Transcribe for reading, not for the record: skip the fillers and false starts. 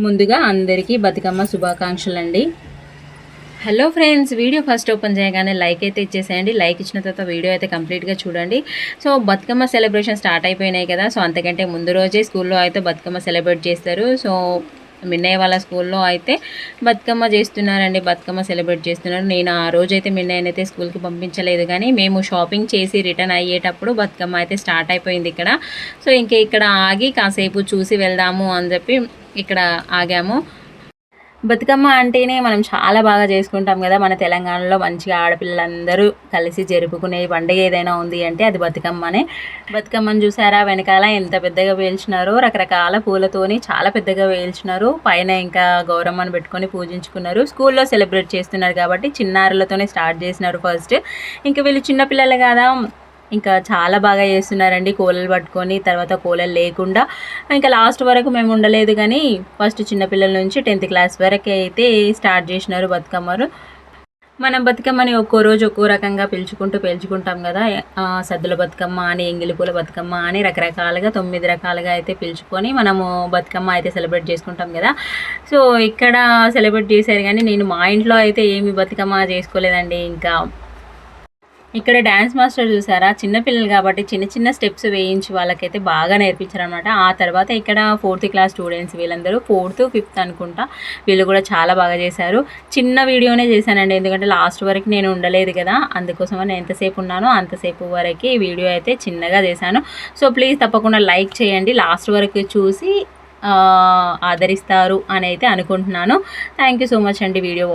ముందుగా అందరికీ బతుకమ్మ శుభాకాంక్షలు అండి. Hello friends, video first open చేయగానే లైక్ అయితే ఇచ్చేసేయండి. లైక్ ఇచ్చిన తర్వాత వీడియో అయితే కంప్లీట్గా చూడండి. సో బతుకమ్మ సెలబ్రేషన్ స్టార్ట్ అయిపోయినాయి కదా. సో అంతకంటే ముందు రోజే స్కూల్లో అయితే బతుకమ్మ సెలబ్రేట్ చేస్తారు. సో మిన్నయ్య వాళ్ళ స్కూల్లో అయితే బతుకమ్మ చేస్తున్నారండి, బతుకమ్మ సెలబ్రేట్ చేస్తున్నారు. నేను ఆ రోజైతే మిన్నయ్యనైతే స్కూల్కి పంపించలేదు, కానీ మేము షాపింగ్ చేసి రిటర్న్ అయ్యేటప్పుడు బతుకమ్మ అయితే స్టార్ట్ అయిపోయింది ఇక్కడ. సో ఇంకా ఇక్కడ ఆగి కాసేపు చూసి వెళ్దాము అని చెప్పి ఇక్కడ ఆగాము. బతుకమ్మ అంటేనే మనం చాలా బాగా చేసుకుంటాం కదా. మన తెలంగాణలో మంచిగా ఆడపిల్లలందరూ కలిసి జరుపుకునే పండుగ ఏదైనా ఉంది అంటే అది బతుకమ్మనే. బతుకమ్మను చూసారా, వెనకాల ఎంత పెద్దగా పేల్చినారో, రకరకాల పూలతోని చాలా పెద్దగా పేల్చినారు. పైన ఇంకా గౌరమ్మను పెట్టుకొని పూజించుకున్నారు. స్కూల్లో సెలబ్రేట్ చేస్తున్నారు కాబట్టి చిన్నారులతోనే స్టార్ట్ చేసినారు ఫస్ట్. ఇంకా వీళ్ళు చిన్నపిల్లలు కదా, ఇంకా చాలా బాగా చేస్తున్నారండి. కోలలు పట్టుకొని, తర్వాత కోలలు లేకుండా. ఇంకా లాస్ట్ వరకు మేము ఉండలేదు, కానీ ఫస్ట్ చిన్నపిల్లల నుంచి 10th క్లాస్ వరకు అయితే స్టార్ట్ చేసినారు బతుకమ్మను. మనం బతుకమ్మని ఒక్కో రోజు ఒక్కో రకంగా పిలుచుకుంటాం కదా. సద్దుల బతుకమ్మ అని, ఎంగిలిపూల బతుకమ్మ అని రకరకాలుగా 9 రకాలుగా అయితే పిలుచుకొని మనము బతుకమ్మ అయితే సెలబ్రేట్ చేసుకుంటాం కదా. సో ఇక్కడ సెలబ్రేట్ చేశారు, కానీ నేను మా ఇంట్లో అయితే ఏమి బతుకమ్మ చేసుకోలేదండి. ఇంకా ఇక్కడ డ్యాన్స్ మాస్టర్ చూసారా, చిన్నపిల్లలు కాబట్టి చిన్న చిన్న స్టెప్స్ వేయించి వాళ్ళకైతే బాగా నేర్పించారనమాట. ఆ తర్వాత ఇక్కడ 4th క్లాస్ స్టూడెంట్స్, వీళ్ళందరూ 4th 5th అనుకుంటా, వీళ్ళు కూడా చాలా బాగా చేశారు. చిన్న వీడియోనే చేశానండి, ఎందుకంటే లాస్ట్ వరకు నేను ఉండలేదు కదా, అందుకోసమని ఎంతసేపు ఉన్నానో అంతసేపు వరకు ఈ వీడియో అయితే చిన్నగా చేశాను. సో ప్లీజ్ తప్పకుండా లైక్ చేయండి, లాస్ట్ వరకు చూసి ఆదరిస్తారు అని అయితే అనుకుంటున్నాను. థ్యాంక్ యూ సో మచ్ అండి వీడియో